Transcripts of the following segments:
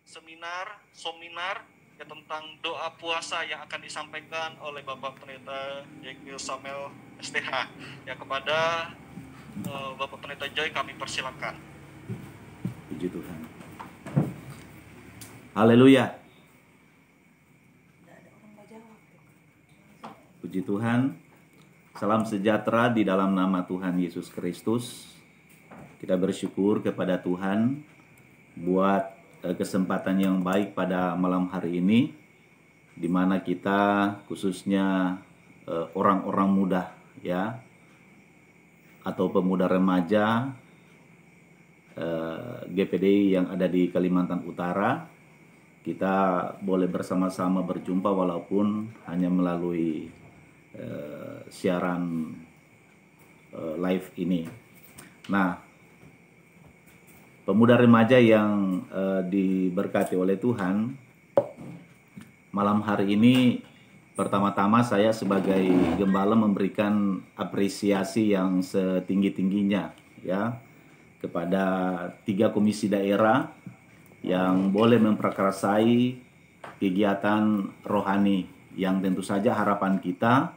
seminar ya, tentang doa puasa yang akan disampaikan oleh Bapak Pendeta Jekyll Samuel STH. Ya, kepada Bapak Pendeta Joy kami persilakan. Puji Tuhan. Haleluya. Puji Tuhan. Salam sejahtera di dalam nama Tuhan Yesus Kristus. Kita bersyukur kepada Tuhan buat kesempatan yang baik pada malam hari ini, di mana kita khususnya orang-orang muda ya, atau pemuda remaja GPDI yang ada di Kalimantan Utara, kita boleh bersama-sama berjumpa walaupun hanya melalui siaran live ini. Nah, pemuda remaja yang diberkati oleh Tuhan, malam hari ini pertama-tama saya sebagai gembala memberikan apresiasi yang setinggi-tingginya ya kepada 3 komisi daerah yang boleh memprakarsai kegiatan rohani, yang tentu saja harapan kita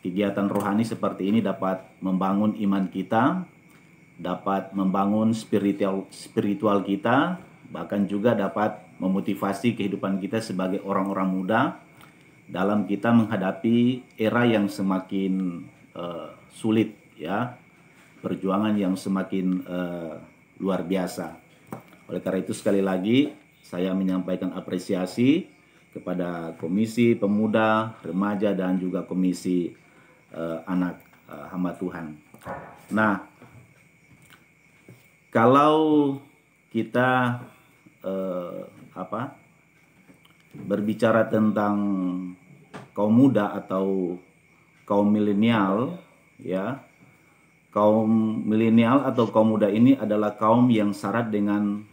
kegiatan rohani seperti ini dapat membangun iman kita, dapat membangun spiritual kita, bahkan juga dapat memotivasi kehidupan kita sebagai orang-orang muda dalam kita menghadapi era yang semakin sulit ya, perjuangan yang semakin luar biasa. Oleh karena itu sekali lagi saya menyampaikan apresiasi kepada Komisi Pemuda, Remaja, dan juga Komisi Anak Hamba Tuhan. Nah, kalau kita berbicara tentang kaum muda atau kaum milenial ya, kaum milenial atau kaum muda ini adalah kaum yang syarat dengan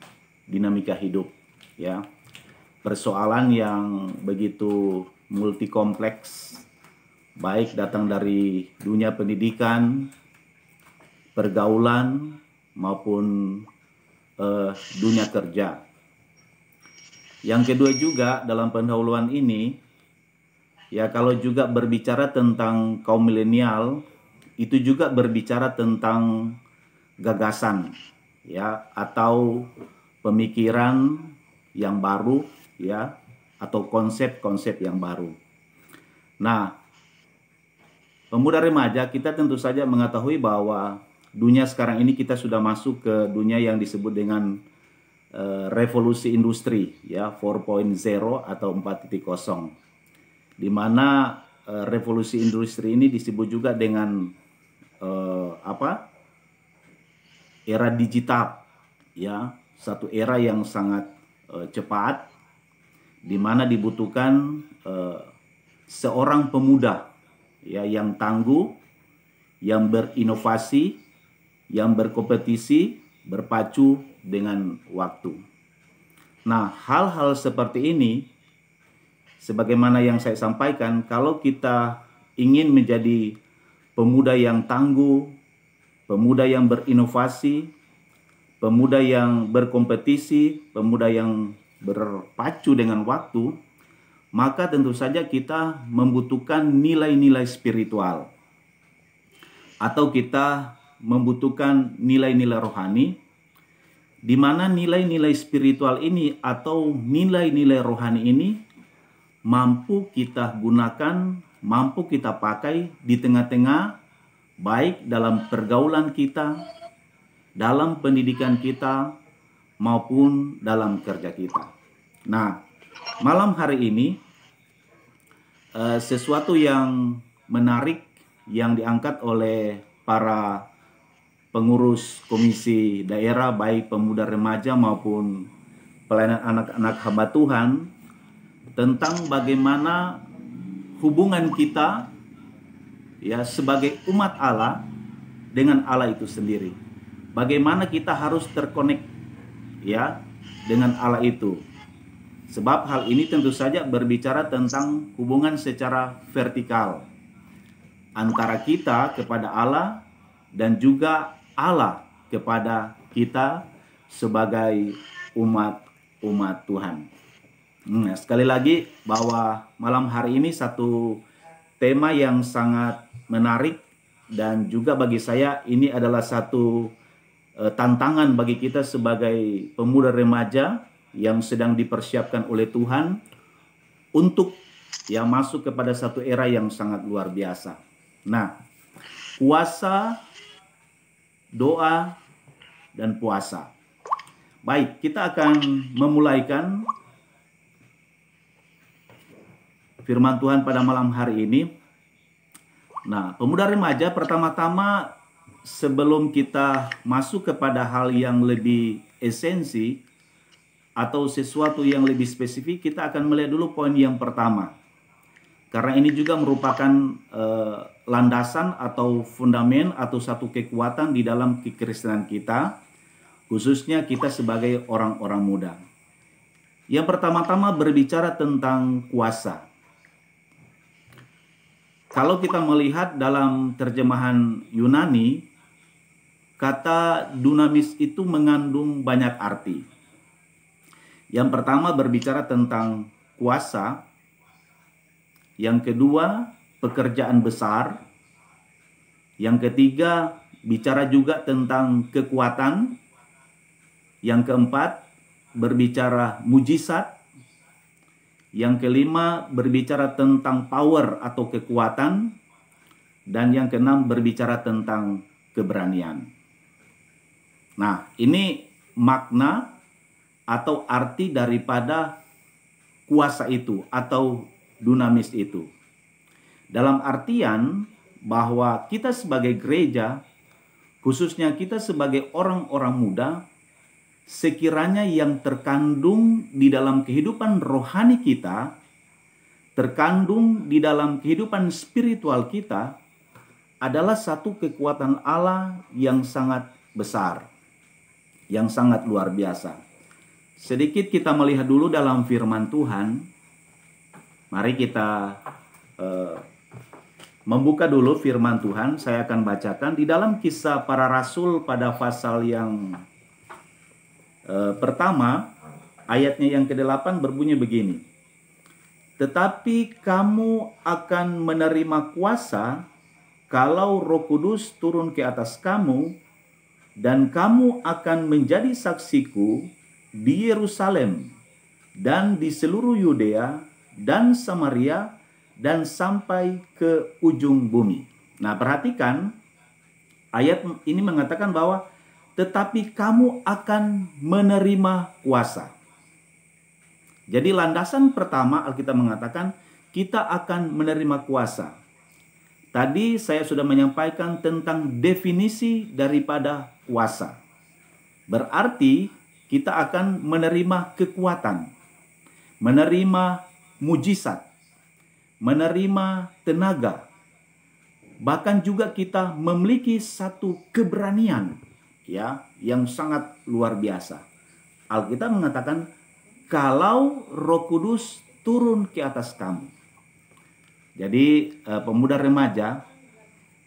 dinamika hidup ya, persoalan yang begitu multi kompleks, baik datang dari dunia pendidikan, pergaulan, maupun dunia kerja. Yang kedua juga dalam pendahuluan ini ya, kalau juga berbicara tentang kaum milenial, itu juga berbicara tentang gagasan ya, atau pemikiran yang baru ya, atau konsep-konsep yang baru. Nah, pemuda remaja kita tentu saja mengetahui bahwa dunia sekarang ini kita sudah masuk ke dunia yang disebut dengan revolusi industri ya, 4.0 atau 4.0, di mana revolusi industri ini disebut juga dengan era digital ya, satu era yang sangat cepat, di mana dibutuhkan seorang pemuda ya yang tangguh, yang berinovasi, yang berkompetisi, berpacu dengan waktu. Nah, hal-hal seperti ini, sebagaimana yang saya sampaikan, kalau kita ingin menjadi pemuda yang tangguh, pemuda yang berinovasi, pemuda yang berkompetisi, pemuda yang berpacu dengan waktu, maka tentu saja kita membutuhkan nilai-nilai spiritual, atau kita membutuhkan nilai-nilai rohani, di mana nilai-nilai spiritual ini atau nilai-nilai rohani ini mampu kita gunakan, mampu kita pakai di tengah-tengah, baik dalam pergaulan kita, dalam pendidikan kita, maupun dalam kerja kita. Nah, malam hari ini sesuatu yang menarik yang diangkat oleh para pengurus komisi daerah, baik pemuda remaja maupun pelayanan anak-anak hamba Tuhan, tentang bagaimana hubungan kita ya sebagai umat Allah dengan Allah itu sendiri. Bagaimana kita harus terkonek ya dengan Allah itu. Sebab hal ini tentu saja berbicara tentang hubungan secara vertikal antara kita kepada Allah dan juga Allah kepada kita sebagai umat umat Tuhan. Sekali lagi bahwa malam hari ini satu tema yang sangat menarik, dan juga bagi saya ini adalah satu tantangan bagi kita sebagai pemuda remaja yang sedang dipersiapkan oleh Tuhan untuk yang masuk kepada satu era yang sangat luar biasa. Nah, puasa, doa, dan puasa. Baik, kita akan memulaikan firman Tuhan pada malam hari ini. Nah, pemuda remaja, pertama-tama sebelum kita masuk kepada hal yang lebih esensi atau sesuatu yang lebih spesifik, kita akan melihat dulu poin yang pertama. Karena ini juga merupakan landasan atau fundamen atau satu kekuatan di dalam kekristenan kita, khususnya kita sebagai orang-orang muda. Yang pertama-tama berbicara tentang kuasa. Kalau kita melihat dalam terjemahan Yunani, kata dunamis itu mengandung banyak arti. Yang pertama berbicara tentang kuasa. Yang kedua, pekerjaan besar. Yang ketiga, bicara juga tentang kekuatan. Yang keempat, berbicara mujizat. Yang kelima, berbicara tentang power atau kekuatan. Dan yang keenam, berbicara tentang keberanian. Nah, ini makna atau arti daripada kuasa itu atau dunamis itu. Dalam artian bahwa kita sebagai gereja, khususnya kita sebagai orang-orang muda, sekiranya yang terkandung di dalam kehidupan rohani kita, terkandung di dalam kehidupan spiritual kita, adalah satu kekuatan Allah yang sangat besar, yang sangat luar biasa. Sedikit kita melihat dulu dalam firman Tuhan. Mari kita membuka dulu firman Tuhan. Saya akan bacakan di dalam Kisah Para Rasul pada pasal yang pertama, ayatnya yang ke-8 berbunyi begini. Tetapi kamu akan menerima kuasa kalau Roh Kudus turun ke atas kamu, dan kamu akan menjadi saksiku di Yerusalem dan di seluruh Yudea dan Samaria dan sampai ke ujung bumi. Nah, perhatikan ayat ini mengatakan bahwa tetapi kamu akan menerima kuasa. Jadi landasan pertama Alkitab mengatakan kita akan menerima kuasa. Tadi saya sudah menyampaikan tentang definisi daripada kuasa. Berarti kita akan menerima kekuatan, menerima mujizat, menerima tenaga. Bahkan juga kita memiliki satu keberanian ya yang sangat luar biasa. Alkitab mengatakan kalau Roh Kudus turun ke atas kamu. Jadi pemuda remaja,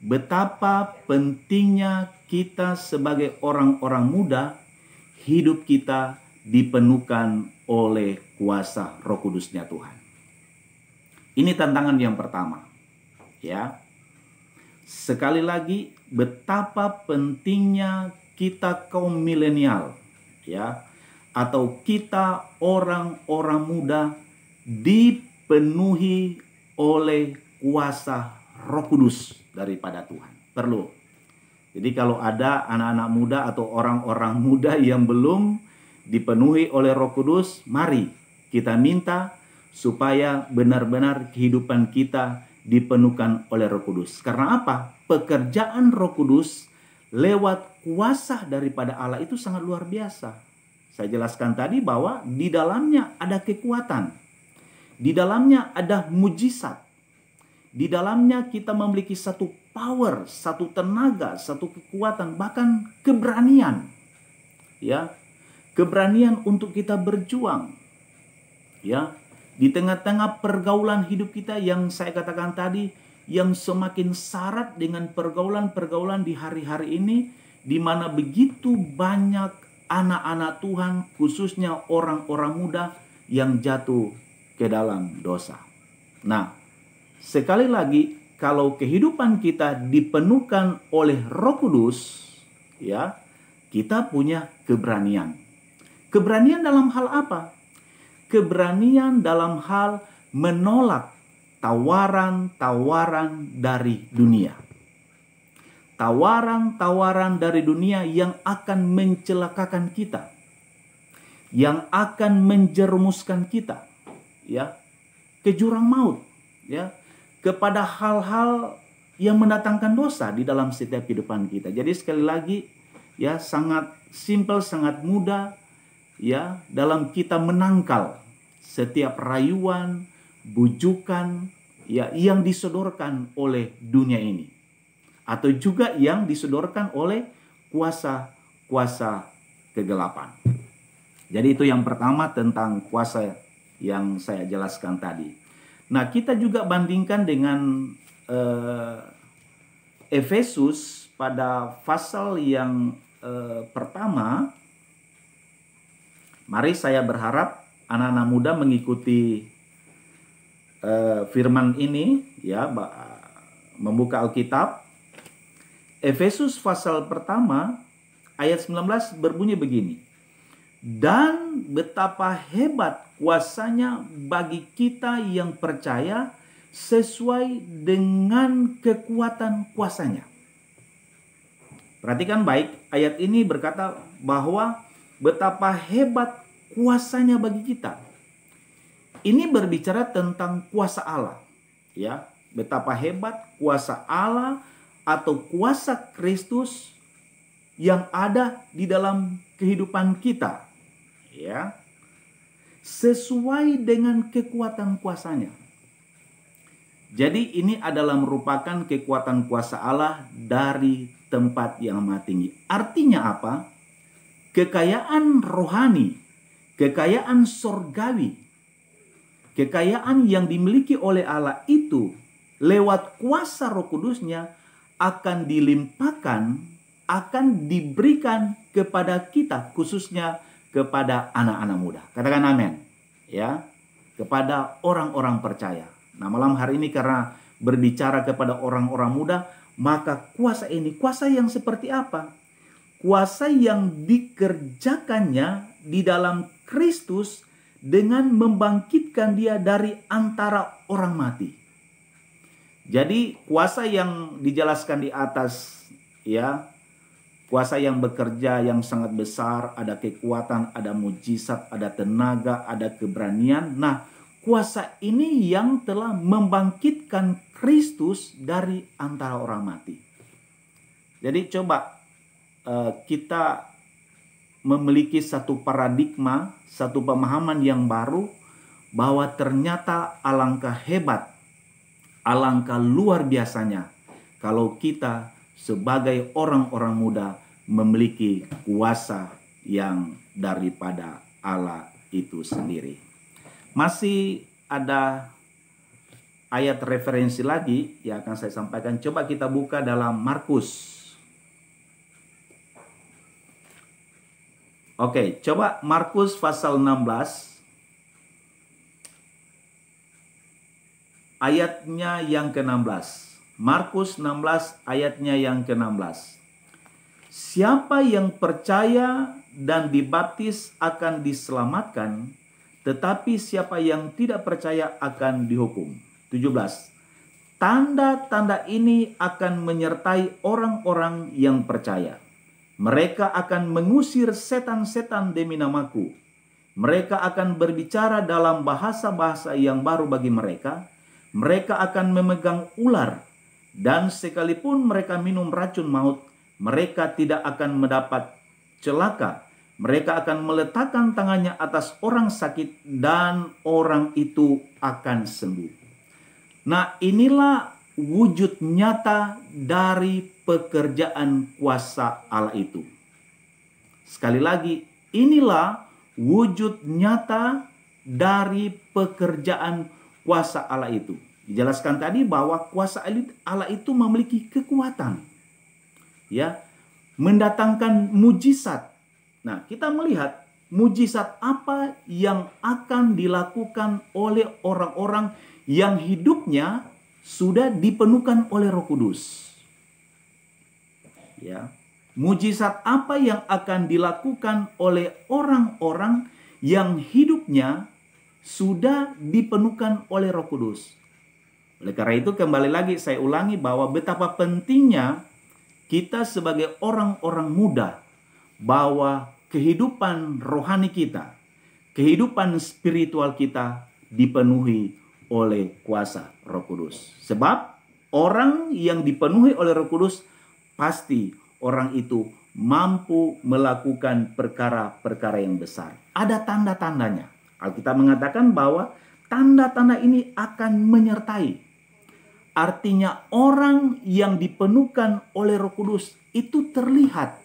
betapa pentingnya kita sebagai orang-orang muda hidup kita dipenuhkan oleh kuasa Roh Kudusnya Tuhan. Ini tantangan yang pertama. Ya. Sekali lagi, betapa pentingnya kita kaum milenial, ya, atau kita orang-orang muda dipenuhi oleh kuasa Roh Kudus daripada Tuhan. Perlu. Jadi kalau ada anak-anak muda atau orang-orang muda yang belum dipenuhi oleh Roh Kudus, mari kita minta supaya benar-benar kehidupan kita dipenuhkan oleh Roh Kudus. Karena apa? Pekerjaan Roh Kudus lewat kuasa daripada Allah itu sangat luar biasa. Saya jelaskan tadi bahwa di dalamnya ada kekuatan. Di dalamnya ada mujizat. Di dalamnya kita memiliki satu power, satu tenaga, satu kekuatan, bahkan keberanian. Ya. Keberanian untuk kita berjuang. Ya. Di tengah-tengah pergaulan hidup kita yang saya katakan tadi, yang semakin syarat dengan pergaulan-pergaulan di hari-hari ini, di mana begitu banyak anak-anak Tuhan, khususnya orang-orang muda yang jatuh ke dalam dosa. Nah, sekali lagi, kalau kehidupan kita dipenuhkan oleh Roh Kudus, ya, kita punya keberanian. Keberanian dalam hal apa? Keberanian dalam hal menolak tawaran-tawaran dari dunia. Tawaran-tawaran dari dunia yang akan mencelakakan kita, yang akan menjerumuskan kita, ya, ke jurang maut, ya, kepada hal-hal yang mendatangkan dosa di dalam setiap kehidupan kita. Jadi sekali lagi, ya, sangat simpel, sangat mudah, ya, dalam kita menangkal setiap rayuan, bujukan, ya, yang disodorkan oleh dunia ini, atau juga yang disodorkan oleh kuasa-kuasa kegelapan. Jadi itu yang pertama tentang kuasa yang saya jelaskan tadi. Nah, kita juga bandingkan dengan Efesus pada pasal yang pertama. Mari saya berharap anak-anak muda mengikuti firman ini, ya, membuka Alkitab. Efesus pasal pertama ayat 19 berbunyi begini. Dan betapa hebat kuasanya bagi kita yang percaya sesuai dengan kekuatan kuasanya. Perhatikan baik, ayat ini berkata bahwa betapa hebat kuasanya bagi kita. Ini berbicara tentang kuasa Allah, ya. Betapa hebat kuasa Allah atau kuasa Kristus yang ada di dalam kehidupan kita, ya, sesuai dengan kekuatan kuasanya. Jadi ini adalah merupakan kekuatan kuasa Allah dari tempat yang maha tinggi. Artinya apa? Kekayaan rohani, kekayaan sorgawi, kekayaan yang dimiliki oleh Allah itu lewat kuasa Roh Kudusnya akan dilimpahkan, akan diberikan kepada kita, khususnya kepada anak-anak muda. Katakan amin, ya, kepada orang-orang percaya. Nah, malam hari ini karena berbicara kepada orang-orang muda, maka kuasa ini, kuasa yang seperti apa? Kuasa yang dikerjakannya di dalam Kristus dengan membangkitkan dia dari antara orang mati. Jadi kuasa yang dijelaskan di atas, ya, kuasa yang bekerja yang sangat besar, ada kekuatan, ada mujizat, ada tenaga, ada keberanian. Nah, kuasa ini yang telah membangkitkan Kristus dari antara orang mati. Jadi coba kita memiliki satu paradigma, satu pemahaman yang baru bahwa ternyata alangkah hebat, alangkah luar biasanya kalau kita sebagai orang-orang muda memiliki kuasa yang daripada Allah itu sendiri. Masih ada ayat referensi lagi yang akan saya sampaikan. Coba kita buka dalam Markus. Oke, coba Markus pasal 16. Ayatnya yang ke-16. Markus 16 ayatnya yang ke-16. Siapa yang percaya dan dibaptis akan diselamatkan, tetapi siapa yang tidak percaya akan dihukum. 17. Tanda-tanda ini akan menyertai orang-orang yang percaya. Mereka akan mengusir setan-setan demi namaku. Mereka akan berbicara dalam bahasa-bahasa yang baru bagi mereka. Mereka akan memegang ular. Dan sekalipun mereka minum racun maut, mereka tidak akan mendapat celaka. Mereka akan meletakkan tangannya atas orang sakit dan orang itu akan sembuh. Nah, inilah wujud nyata dari pekerjaan kuasa Allah itu. Sekali lagi, inilah wujud nyata dari pekerjaan kuasa Allah itu. Dijelaskan tadi bahwa kuasa Allah itu memiliki kekuatan, ya, mendatangkan mujizat, Nah, kita melihat mujizat apa yang akan dilakukan oleh orang-orang yang hidupnya sudah dipenuhkan oleh Roh Kudus. Ya. Mujizat apa yang akan dilakukan oleh orang-orang yang hidupnya sudah dipenuhkan oleh Roh Kudus. Oleh karena itu, kembali lagi saya ulangi bahwa betapa pentingnya kita sebagai orang-orang muda, bahwa kehidupan rohani kita, kehidupan spiritual kita dipenuhi oleh kuasa Roh Kudus. Sebab orang yang dipenuhi oleh Roh Kudus, pasti orang itu mampu melakukan perkara-perkara yang besar. Ada tanda-tandanya. Alkitab mengatakan bahwa tanda-tanda ini akan menyertai. Artinya orang yang dipenuhkan oleh Roh Kudus itu terlihat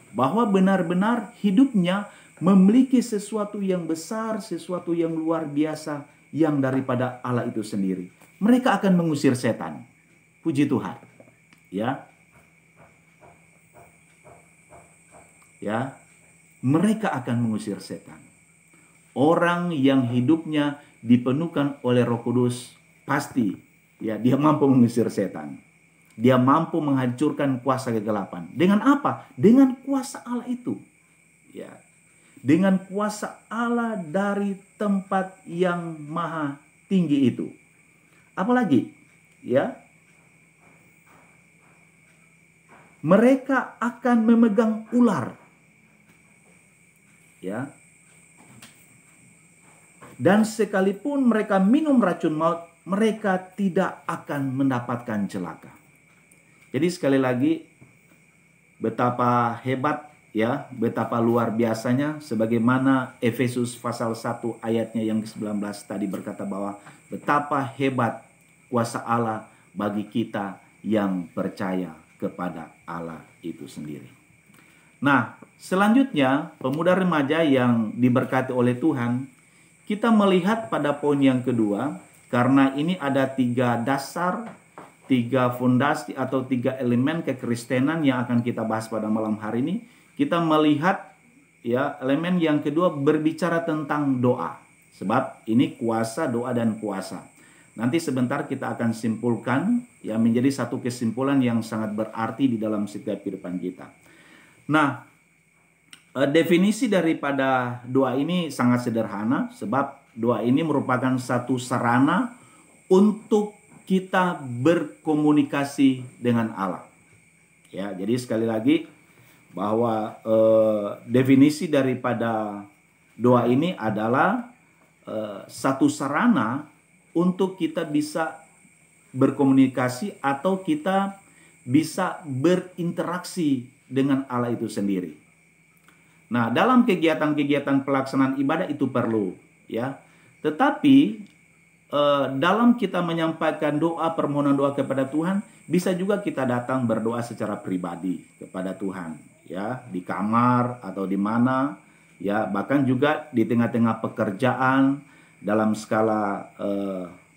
bahwa benar-benar hidupnya memiliki sesuatu yang besar, sesuatu yang luar biasa yang daripada Allah itu sendiri. Mereka akan mengusir setan. Puji Tuhan. Ya, mereka akan mengusir setan. Orang yang hidupnya dipenuhkan oleh Roh Kudus pasti ya dia mampu mengusir setan. Dia mampu menghancurkan kuasa kegelapan. Dengan apa? Dengan kuasa Allah itu. Ya. Dengan kuasa Allah dari tempat yang maha tinggi itu. Apalagi? Ya. Mereka akan memegang ular. Ya. Dan sekalipun mereka minum racun maut, mereka tidak akan mendapatkan celaka. Jadi sekali lagi, betapa hebat ya, betapa luar biasanya, sebagaimana Efesus pasal 1 ayatnya yang ke-19 tadi berkata bahwa betapa hebat kuasa Allah bagi kita yang percaya kepada Allah itu sendiri. Nah, selanjutnya pemuda remaja yang diberkati oleh Tuhan, kita melihat pada poin yang kedua, karena ini ada 3 dasar, 3 fondasi atau 3 elemen kekristenan yang akan kita bahas pada malam hari ini. Kita melihat ya elemen yang kedua berbicara tentang doa. Sebab ini kuasa, doa dan kuasa. Nanti sebentar kita akan simpulkan ya menjadi satu kesimpulan yang sangat berarti di dalam setiap kehidupan kita. Nah, definisi daripada doa ini sangat sederhana, sebab doa ini merupakan satu sarana untuk kita berkomunikasi dengan Allah. Ya, jadi sekali lagi bahwa definisi daripada doa ini adalah satu sarana untuk kita bisa berkomunikasi atau kita bisa berinteraksi dengan Allah itu sendiri. Nah, dalam kegiatan-kegiatan pelaksanaan ibadah itu perlu, ya. Tetapi dalam kita menyampaikan doa, permohonan doa kepada Tuhan, bisa juga kita datang berdoa secara pribadi kepada Tuhan, ya, di kamar atau di mana, ya, bahkan juga di tengah-tengah pekerjaan, dalam skala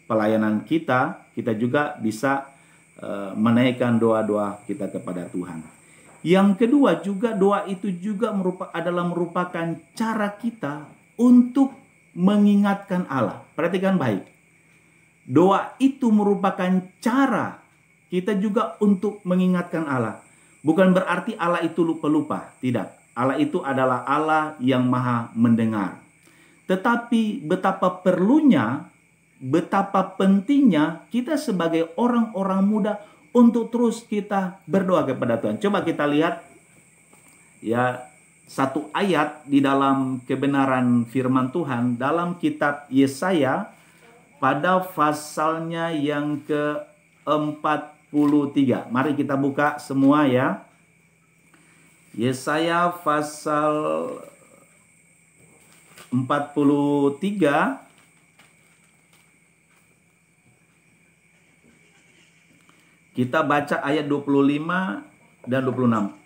pelayanan kita juga bisa menaikkan doa-doa kita kepada Tuhan. Yang kedua juga doa itu juga merupakan cara kita untuk mengingatkan Allah. Perhatikan baik. Doa itu merupakan cara kita juga untuk mengingatkan Allah. Bukan berarti Allah itu lupa-lupa. Tidak. Allah itu adalah Allah yang maha mendengar. Tetapi betapa perlunya, betapa pentingnya kita sebagai orang-orang muda untuk terus kita berdoa kepada Tuhan. Coba kita lihat ya satu ayat di dalam kebenaran firman Tuhan dalam kitab Yesaya pada pasalnya yang ke-43. Mari kita buka semua ya. Yesaya pasal 43. Kita baca ayat 25 dan 26.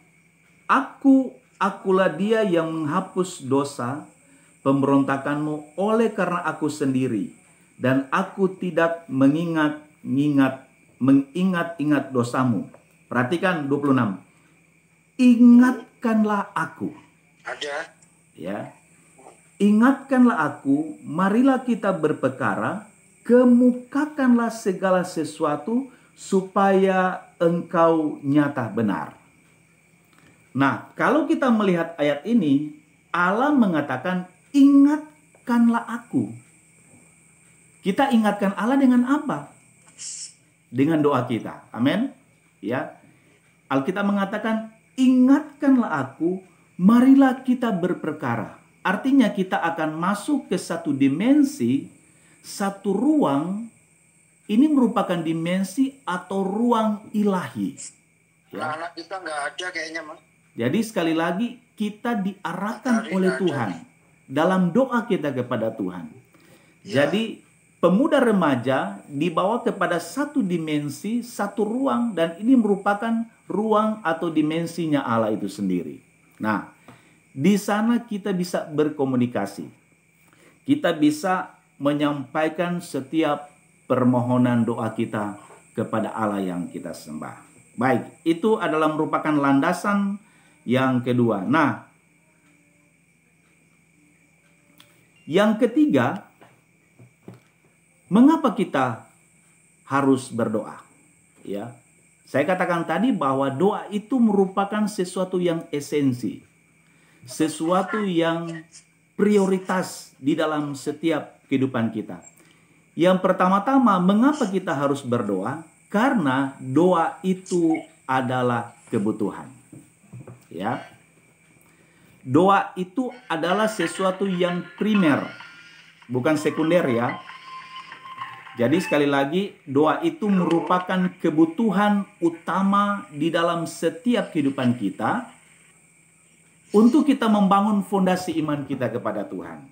Akulah dia yang menghapus dosa pemberontakanmu oleh karena aku sendiri. Dan aku tidak mengingat-ingat dosamu. Perhatikan 26. Ingatkanlah aku. Ada. Ya. Ingatkanlah aku, marilah kita berperkara, kemukakanlah segala sesuatu supaya engkau nyata benar. Nah, kalau kita melihat ayat ini, Allah mengatakan, ingatkanlah aku. Kita ingatkan Allah dengan apa? Dengan doa kita. Amin. Ya. Alkitab mengatakan, ingatkanlah aku, marilah kita berperkara. Artinya kita akan masuk ke satu dimensi, satu ruang. Ini merupakan dimensi atau ruang ilahi. Ya. Anak kita nggak ada kayaknya, Mas. Jadi sekali lagi kita diarahkan oleh Tuhan dalam doa kita kepada Tuhan. Ya. Jadi pemuda remaja dibawa kepada satu dimensi, satu ruang, dan ini merupakan ruang atau dimensinya Allah itu sendiri. Nah, di sana kita bisa berkomunikasi. Kita bisa menyampaikan setiap permohonan doa kita kepada Allah yang kita sembah. Baik, itu adalah merupakan landasan yang kedua. Nah, yang ketiga, mengapa kita harus berdoa? Ya, saya katakan tadi bahwa doa itu merupakan sesuatu yang esensi, sesuatu yang prioritas di dalam setiap kehidupan kita. Yang pertama-tama, mengapa kita harus berdoa? Karena doa itu adalah kebutuhan. Ya, doa itu adalah sesuatu yang primer, bukan sekunder ya. Jadi sekali lagi, doa itu merupakan kebutuhan utama di dalam setiap kehidupan kita untuk kita membangun fondasi iman kita kepada Tuhan.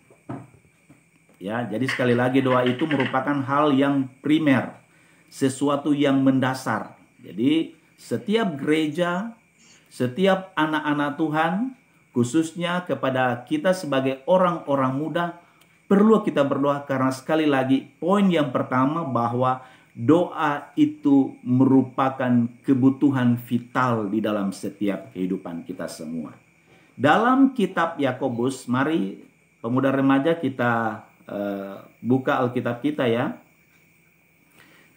Ya, jadi sekali lagi doa itu merupakan hal yang primer, sesuatu yang mendasar. Jadi setiap gereja, setiap anak-anak Tuhan, khususnya kepada kita sebagai orang-orang muda, perlu kita berdoa karena sekali lagi poin yang pertama bahwa doa itu merupakan kebutuhan vital di dalam setiap kehidupan kita semua. Dalam kitab Yakobus, mari pemuda remaja kita buka Alkitab kita ya.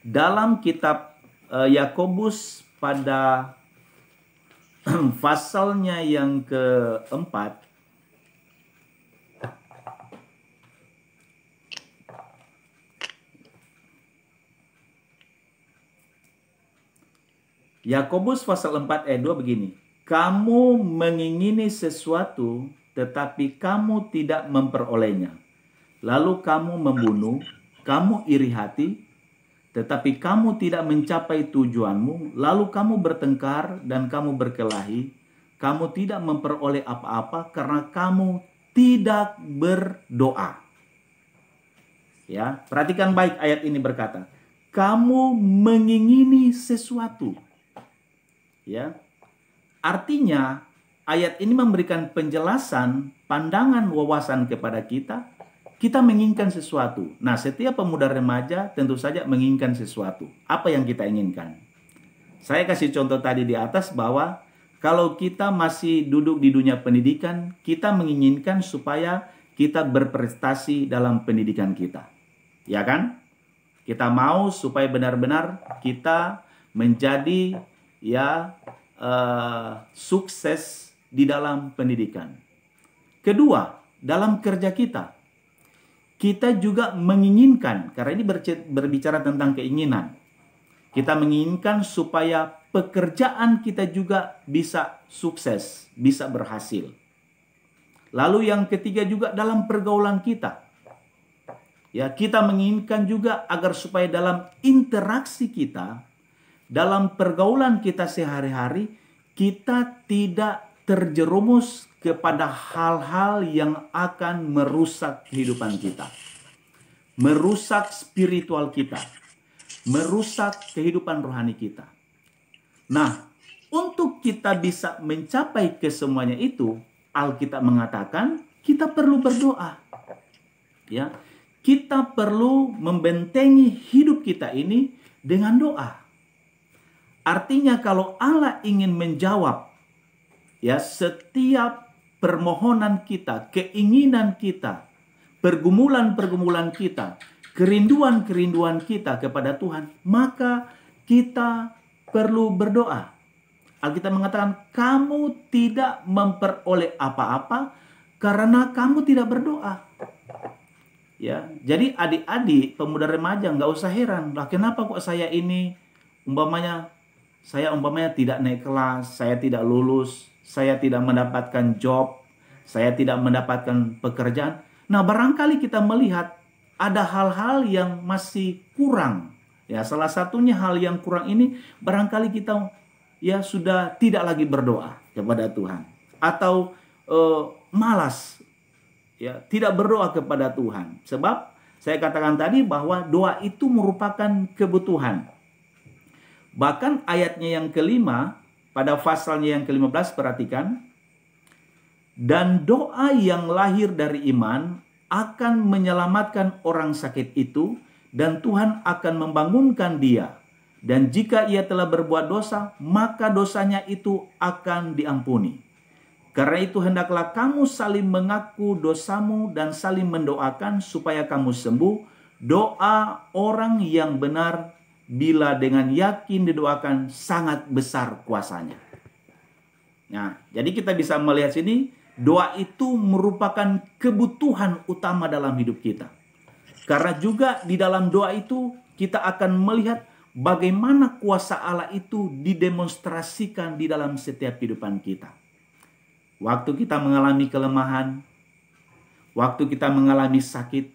Dalam kitab Yakobus pada pasalnya yang keempat, Yakobus pasal 4 ayat 2 begini. Kamu mengingini sesuatu tetapi kamu tidak memperolehnya. Lalu kamu membunuh, kamu iri hati, tetapi kamu tidak mencapai tujuanmu, lalu kamu bertengkar dan kamu berkelahi, kamu tidak memperoleh apa-apa karena kamu tidak berdoa. Ya, perhatikan baik ayat ini berkata, kamu mengingini sesuatu. Ya. Artinya ayat ini memberikan penjelasan, pandangan, wawasan kepada kita. Kita menginginkan sesuatu. Nah, setiap pemuda remaja tentu saja menginginkan sesuatu. Apa yang kita inginkan? Saya kasih contoh tadi di atas bahwa kalau kita masih duduk di dunia pendidikan, kita menginginkan supaya kita berprestasi dalam pendidikan kita. Ya kan? Kita mau supaya benar-benar kita menjadi sukses di dalam pendidikan. Kedua, dalam kerja kita. Kita juga menginginkan, karena ini berbicara tentang keinginan. Kita menginginkan supaya pekerjaan kita juga bisa sukses, bisa berhasil. Lalu yang ketiga juga dalam pergaulan kita. Ya, kita menginginkan juga agar supaya dalam interaksi kita, dalam pergaulan kita sehari-hari, kita tidak terjerumus kepada hal-hal yang akan merusak kehidupan kita. Merusak spiritual kita. Merusak kehidupan rohani kita. Nah, untuk kita bisa mencapai kesemuanya itu, Alkitab mengatakan kita perlu berdoa. Ya, kita perlu membentengi hidup kita ini dengan doa. Artinya kalau Allah ingin menjawab ya setiap permohonan kita, keinginan kita, pergumulan-pergumulan kita, kerinduan-kerinduan kita kepada Tuhan, maka kita perlu berdoa. Alkitab mengatakan, kamu tidak memperoleh apa-apa karena kamu tidak berdoa. Ya, jadi adik-adik, pemuda remaja, nggak usah heran. Lah kenapa kok saya ini, saya umpamanya tidak naik kelas, saya tidak lulus, saya tidak mendapatkan job, saya tidak mendapatkan pekerjaan. Nah, barangkali kita melihat ada hal-hal yang masih kurang. Ya, salah satunya hal yang kurang ini barangkali kita ya sudah tidak lagi berdoa kepada Tuhan, atau malas, ya, tidak berdoa kepada Tuhan. Sebab saya katakan tadi bahwa doa itu merupakan kebutuhan. Bahkan ayatnya yang kelima, pada pasalnya yang ke-15, perhatikan. Dan doa yang lahir dari iman akan menyelamatkan orang sakit itu, dan Tuhan akan membangunkan dia. Dan jika ia telah berbuat dosa, maka dosanya itu akan diampuni. Karena itu hendaklah kamu saling mengaku dosamu dan saling mendoakan supaya kamu sembuh. Doa orang yang benar bila dengan yakin didoakan sangat besar kuasanya. Nah, jadi kita bisa melihat sini, doa itu merupakan kebutuhan utama dalam hidup kita. Karena juga di dalam doa itu kita akan melihat bagaimana kuasa Allah itu didemonstrasikan di dalam setiap kehidupan kita. Waktu kita mengalami kelemahan, waktu kita mengalami sakit,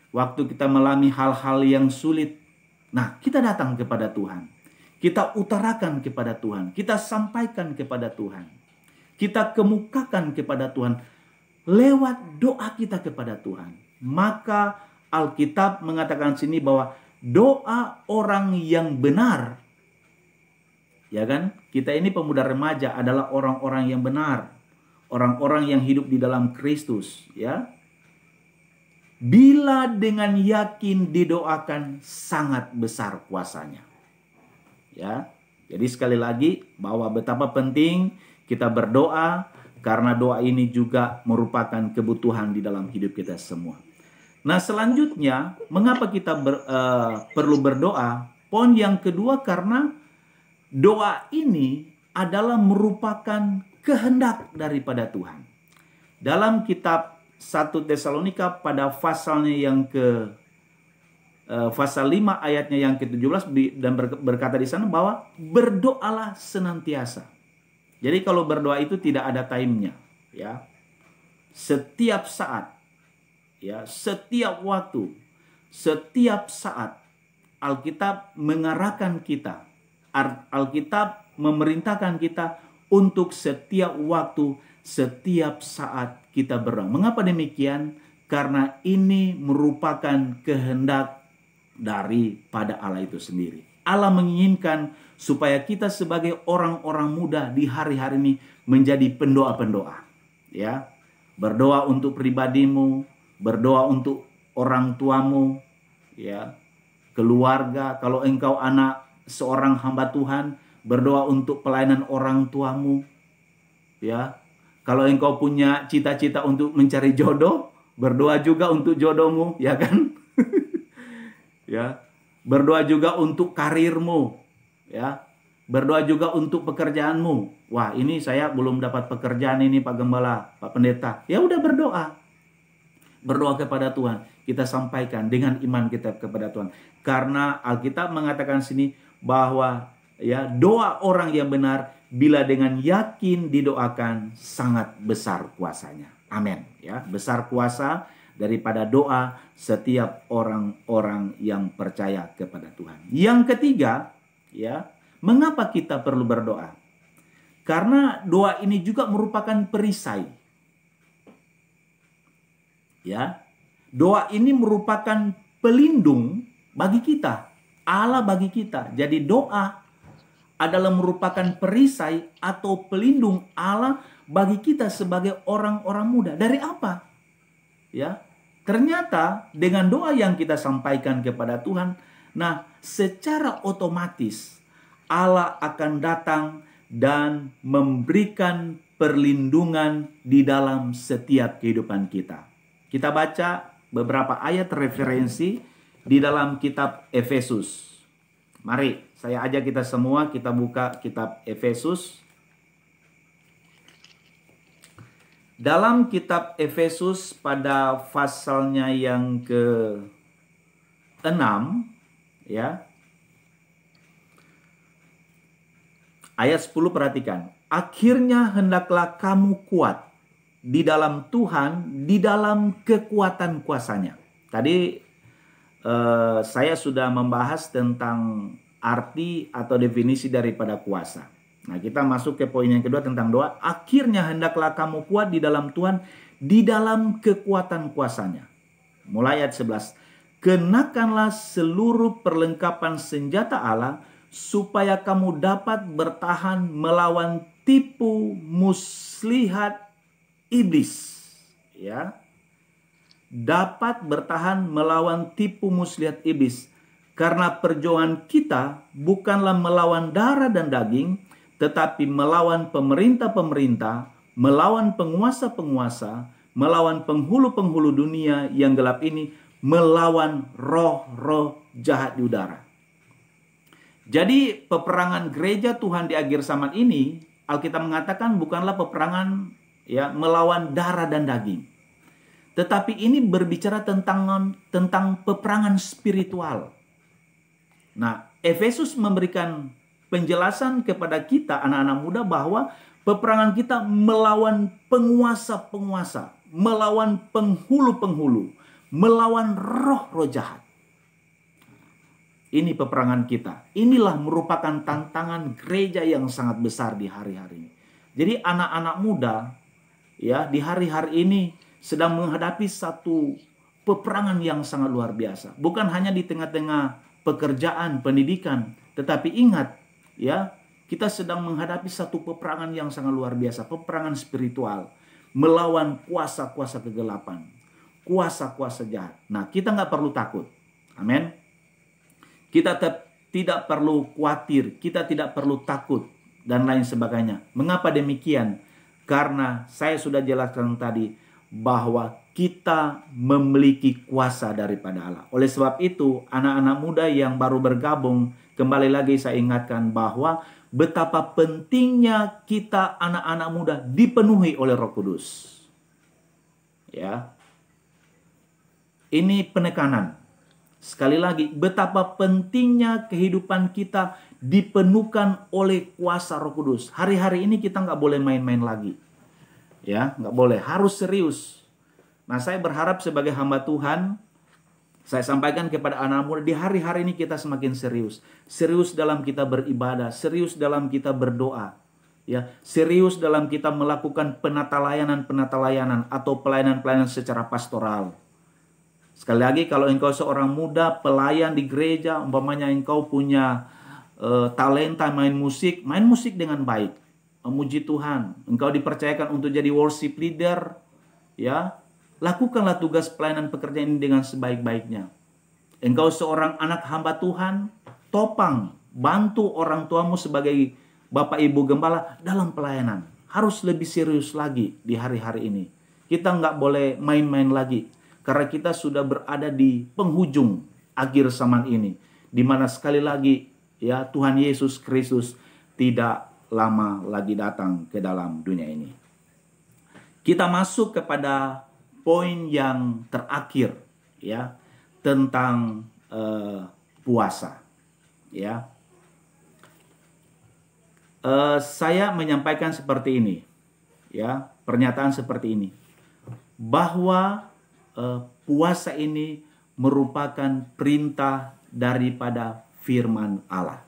waktu kita mengalami hal-hal yang sulit, nah kita datang kepada Tuhan. Kita utarakan kepada Tuhan, kita sampaikan kepada Tuhan, kita kemukakan kepada Tuhan lewat doa kita kepada Tuhan. Maka Alkitab mengatakan sini bahwa doa orang yang benar, ya kan? Kita ini pemuda remaja adalah orang-orang yang benar, orang-orang yang hidup di dalam Kristus, ya. Bila dengan yakin didoakan sangat besar kuasanya. Ya. Jadi sekali lagi bahwa betapa penting kita berdoa, karena doa ini juga merupakan kebutuhan di dalam hidup kita semua. Nah, selanjutnya mengapa kita perlu berdoa? Poin yang kedua, karena doa ini adalah merupakan kehendak daripada Tuhan. Dalam kitab 1 Tesalonika pada pasalnya yang pasal 5 ayatnya yang ke-17 dan berkata di sana bahwa berdoalah senantiasa. Jadi kalau berdoa itu tidak ada time-nya, ya. Setiap saat, ya, setiap waktu, setiap saat Alkitab mengarahkan kita, Alkitab memerintahkan kita untuk setiap waktu, setiap saat kita berdoa. Mengapa demikian? Karena ini merupakan kehendak daripada Allah itu sendiri. Allah menginginkan supaya kita sebagai orang-orang muda di hari-hari ini menjadi pendoa-pendoa, ya. Berdoa untuk pribadimu, berdoa untuk orang tuamu, ya, keluarga. Kalau engkau anak seorang hamba Tuhan, berdoa untuk pelayanan orang tuamu, ya. Kalau engkau punya cita-cita untuk mencari jodoh, berdoa juga untuk jodohmu, ya kan? Ya, berdoa juga untuk karirmu, ya. Berdoa juga untuk pekerjaanmu. Wah, ini saya belum dapat pekerjaan ini, Pak Gembala, Pak Pendeta. Ya udah berdoa. Berdoa kepada Tuhan. Kita sampaikan dengan iman kita kepada Tuhan. Karena Alkitab mengatakan sini bahwa ya, doa orang yang benar bila dengan yakin didoakan sangat besar kuasanya. Amin, ya. Besar kuasa daripada doa setiap orang-orang yang percaya kepada Tuhan. Yang ketiga, ya, mengapa kita perlu berdoa? Karena doa ini juga merupakan perisai. Ya. Doa ini merupakan pelindung bagi kita, Allah bagi kita. Jadi doa adalah merupakan perisai atau pelindung Allah bagi kita sebagai orang-orang muda. Dari apa? Ya, ternyata dengan doa yang kita sampaikan kepada Tuhan, nah secara otomatis Allah akan datang dan memberikan perlindungan di dalam setiap kehidupan kita. Kita baca beberapa ayat referensi di dalam kitab Efesus. Mari, saya ajak kita semua kita buka kitab Efesus. Dalam kitab Efesus pada pasalnya yang ke-6, ya. Ayat 10 perhatikan. Akhirnya hendaklah kamu kuat di dalam Tuhan, di dalam kekuatan kuasanya. Tadi saya sudah membahas tentang arti atau definisi daripada kuasa. Nah, kita masuk ke poin yang kedua tentang doa. Akhirnya hendaklah kamu kuat di dalam Tuhan, di dalam kekuatan kuasanya. Mulai ayat 11. Kenakanlah seluruh perlengkapan senjata Allah, supaya kamu dapat bertahan melawan tipu muslihat iblis. Ya. Dapat bertahan melawan tipu muslihat iblis. Karena perjuangan kita bukanlah melawan darah dan daging, tetapi melawan pemerintah-pemerintah, melawan penguasa-penguasa, melawan penghulu-penghulu dunia yang gelap ini, melawan roh-roh jahat di udara. Jadi peperangan gereja Tuhan di akhir zaman ini, Alkitab mengatakan bukanlah peperangan ya melawan darah dan daging. Tetapi ini berbicara tentang peperangan spiritual. Nah, Efesus memberikan penjelasan kepada kita anak-anak muda bahwa peperangan kita melawan penguasa-penguasa, melawan penghulu-penghulu, melawan roh-roh jahat. Ini peperangan kita. Inilah merupakan tantangan gereja yang sangat besar di hari-hari ini. Jadi anak-anak muda ya di hari-hari ini sedang menghadapi satu peperangan yang sangat luar biasa. Bukan hanya di tengah-tengah pekerjaan, pendidikan, tetapi ingat ya, kita sedang menghadapi satu peperangan yang sangat luar biasa, peperangan spiritual, melawan kuasa-kuasa kegelapan, kuasa-kuasa jahat. Nah, kita nggak perlu takut. Amin. Kita tidak perlu khawatir, kita tidak perlu takut, dan lain sebagainya. Mengapa demikian? Karena saya sudah jelaskan tadi bahwa kita memiliki kuasa daripada Allah. Oleh sebab itu, anak-anak muda yang baru bergabung, kembali lagi saya ingatkan bahwa betapa pentingnya kita anak-anak muda dipenuhi oleh Roh Kudus. Ya. Ini penekanan. Sekali lagi, betapa pentingnya kehidupan kita dipenuhkan oleh kuasa Roh Kudus. Hari-hari ini kita nggak boleh main-main lagi. Ya, nggak boleh. Harus serius. Nah, saya berharap sebagai hamba Tuhan, saya sampaikan kepada anak muda, di hari-hari ini kita semakin serius. Serius dalam kita beribadah, serius dalam kita berdoa. Ya, serius dalam kita melakukan penata layanan atau pelayanan-pelayanan secara pastoral. Sekali lagi, kalau engkau seorang muda pelayan di gereja, umpamanya engkau punya talenta main musik dengan baik, memuji Tuhan. Engkau dipercayakan untuk jadi worship leader, ya, lakukanlah tugas pelayanan pekerjaan ini dengan sebaik-baiknya. Engkau seorang anak hamba Tuhan, topang, bantu orang tuamu sebagai bapak ibu gembala dalam pelayanan. Harus lebih serius lagi di hari-hari ini. Kita nggak boleh main-main lagi. Karena kita sudah berada di penghujung akhir zaman ini. Di mana sekali lagi ya Tuhan Yesus Kristus tidak lama lagi datang ke dalam dunia ini. Kita masuk kepada poin yang terakhir ya tentang puasa. Ya. Saya menyampaikan seperti ini. Ya, pernyataan seperti ini. Bahwa puasa ini merupakan perintah daripada firman Allah.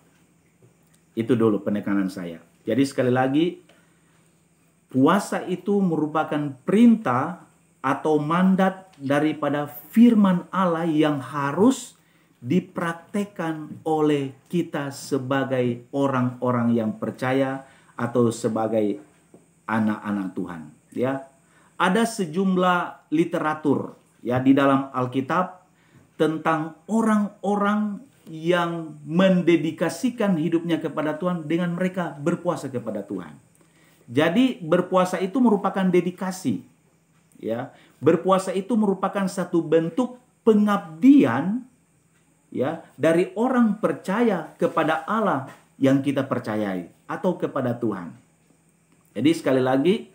Itu dulu penekanan saya. Jadi sekali lagi, puasa itu merupakan perintah atau mandat daripada firman Allah yang harus dipraktekkan oleh kita sebagai orang-orang yang percaya atau sebagai anak-anak Tuhan. Ya, ada sejumlah literatur ya di dalam Alkitab tentang orang-orang yang mendedikasikan hidupnya kepada Tuhan dengan mereka berpuasa kepada Tuhan. Jadi berpuasa itu merupakan dedikasi. Ya, berpuasa itu merupakan satu bentuk pengabdian ya dari orang percaya kepada Allah yang kita percayai atau kepada Tuhan. Jadi sekali lagi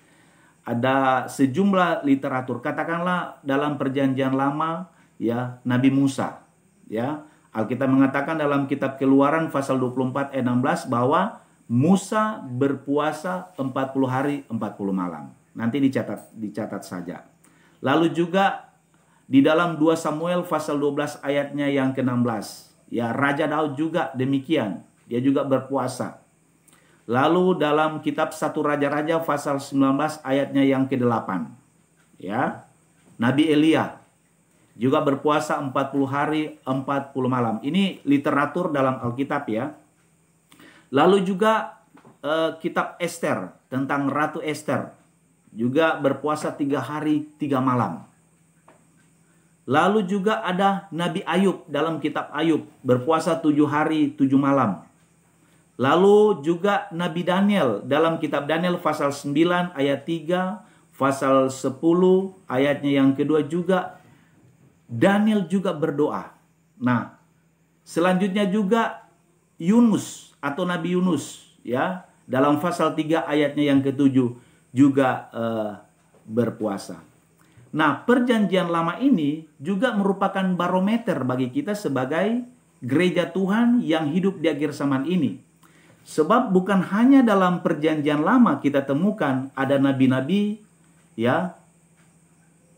ada sejumlah literatur, katakanlah dalam Perjanjian Lama ya, Nabi Musa ya, Alkitab mengatakan dalam kitab Keluaran pasal 24 ayat 16 bahwa Musa berpuasa 40 hari 40 malam. Nanti dicatat saja. Lalu juga di dalam 2 Samuel pasal 12 ayatnya yang ke-16. Ya, Raja Daud juga demikian. Dia juga berpuasa. Lalu dalam kitab 1 Raja-Raja pasal 19 ayatnya yang ke-8. Ya. Nabi Elia juga berpuasa 40 hari 40 malam. Ini literatur dalam Alkitab ya. Lalu juga kitab Ester tentang Ratu Ester juga berpuasa 3 hari 3 malam. Lalu juga ada Nabi Ayub dalam kitab Ayub berpuasa 7 hari 7 malam. Lalu juga Nabi Daniel dalam kitab Daniel pasal 9 ayat 3, pasal 10 ayatnya yang kedua juga Daniel juga berdoa. Nah, selanjutnya juga Yunus atau Nabi Yunus ya dalam pasal 3 ayatnya yang ke-7 juga berpuasa. Nah, Perjanjian Lama ini juga merupakan barometer bagi kita sebagai gereja Tuhan yang hidup di akhir zaman ini. Sebab bukan hanya dalam Perjanjian Lama kita temukan ada nabi-nabi ya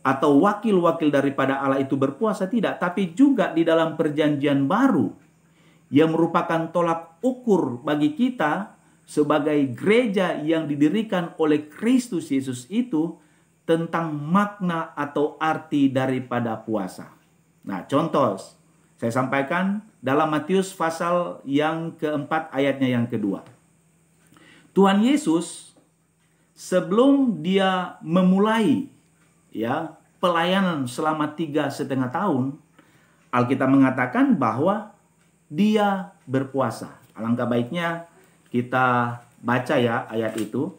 atau wakil-wakil daripada Allah itu berpuasa, tidak, tapi juga di dalam Perjanjian Baru yang merupakan tolak ukur bagi kita sebagai gereja yang didirikan oleh Kristus Yesus itu tentang makna atau arti daripada puasa. Nah, contoh saya sampaikan dalam Matius pasal yang keempat ayatnya yang kedua. Tuhan Yesus sebelum dia memulai ya pelayanan selama 3,5 tahun, Alkitab mengatakan bahwa dia berpuasa. Alangkah baiknya kita baca ya ayat itu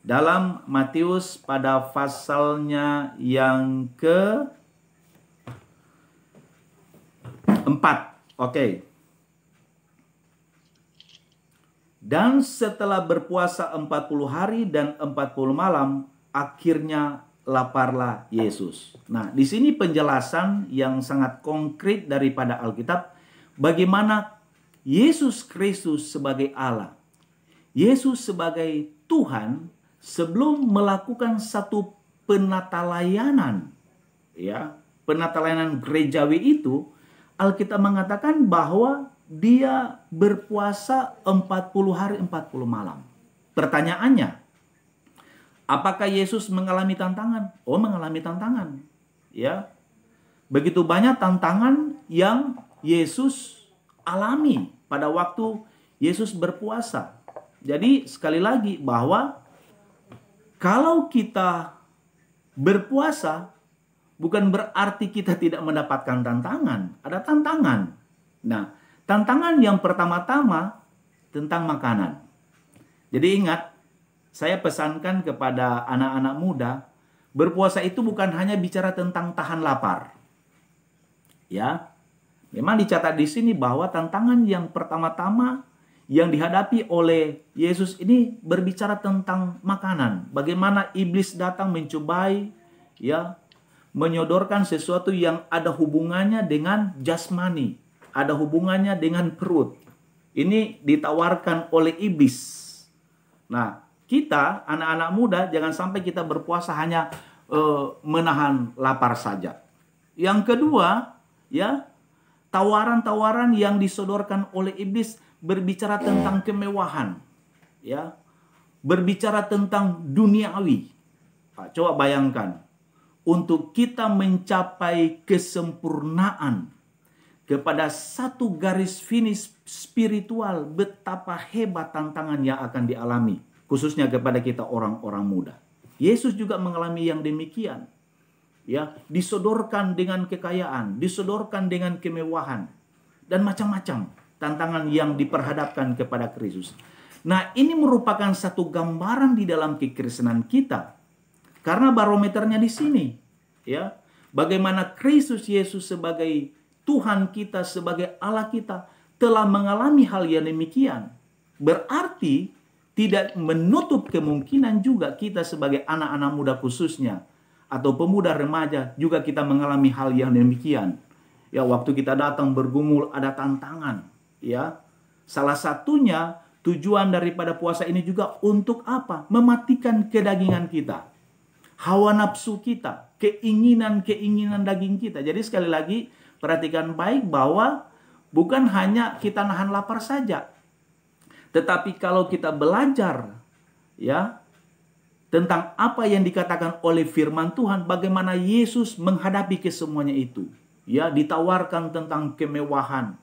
dalam Matius pada pasalnya yang ke-4. Oke. Dan setelah berpuasa 40 hari dan 40 malam, akhirnya laparlah Yesus. Nah, di sini penjelasan yang sangat konkret daripada Alkitab bagaimana Yesus Kristus sebagai Allah, Yesus sebagai Tuhan sebelum melakukan satu penatalayanan ya, penatalayanan gerejawi itu, Alkitab mengatakan bahwa dia berpuasa 40 hari 40 malam. Pertanyaannya, apakah Yesus mengalami tantangan? Oh, mengalami tantangan. Ya. Begitu banyak tantangan yang Yesus alami pada waktu Yesus berpuasa. Jadi sekali lagi bahwa kalau kita berpuasa bukan berarti kita tidak mendapatkan tantangan. Ada tantangan. Nah, tantangan yang pertama-tama tentang makanan. Jadi ingat, saya pesankan kepada anak-anak muda, berpuasa itu bukan hanya bicara tentang tahan lapar. Ya. Memang dicatat di sini bahwa tantangan yang pertama-tama yang dihadapi oleh Yesus ini berbicara tentang makanan. Bagaimana iblis datang mencobai, ya, menyodorkan sesuatu yang ada hubungannya dengan jasmani, ada hubungannya dengan perut. Ini ditawarkan oleh iblis. Nah, kita anak-anak muda jangan sampai kita berpuasa hanya menahan lapar saja. Yang kedua, ya, tawaran-tawaran yang disodorkan oleh iblis berbicara tentang kemewahan, ya, berbicara tentang duniawi. Nah, coba bayangkan, untuk kita mencapai kesempurnaan kepada satu garis finish spiritual, betapa hebat tantangan yang akan dialami, khususnya kepada kita orang-orang muda. Yesus juga mengalami yang demikian. Ya, disodorkan dengan kekayaan, disodorkan dengan kemewahan, dan macam-macam tantangan yang diperhadapkan kepada Kristus. Nah, ini merupakan satu gambaran di dalam kekristenan kita. Karena barometernya di sini, ya. Bagaimana Kristus Yesus sebagai Tuhan kita, sebagai Allah kita telah mengalami hal yang demikian. Berarti tidak menutup kemungkinan juga kita sebagai anak-anak muda khususnya atau pemuda remaja juga kita mengalami hal yang demikian. Ya, waktu kita datang bergumul ada tantangan, ya. Salah satunya tujuan daripada puasa ini juga untuk apa? Mematikan kedagingan kita. Hawa nafsu kita, keinginan-keinginan daging kita. Jadi sekali lagi perhatikan baik bahwa bukan hanya kita nahan lapar saja. Tetapi kalau kita belajar ya tentang apa yang dikatakan oleh firman Tuhan, bagaimana Yesus menghadapi kesemuanya itu. Ya, ditawarkan tentang kemewahan,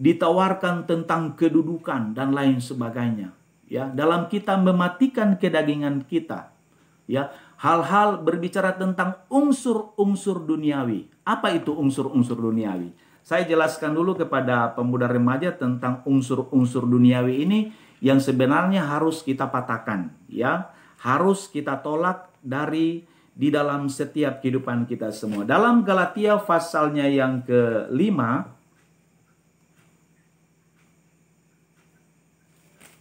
ditawarkan tentang kedudukan dan lain sebagainya. Ya, dalam kita mematikan kedagingan kita, ya, hal-hal berbicara tentang unsur-unsur duniawi. Apa itu unsur-unsur duniawi? Saya jelaskan dulu kepada pemuda remaja tentang unsur-unsur duniawi ini yang sebenarnya harus kita patahkan, ya. Harus kita tolak dari di dalam setiap kehidupan kita semua. Dalam Galatia pasalnya yang ke-5,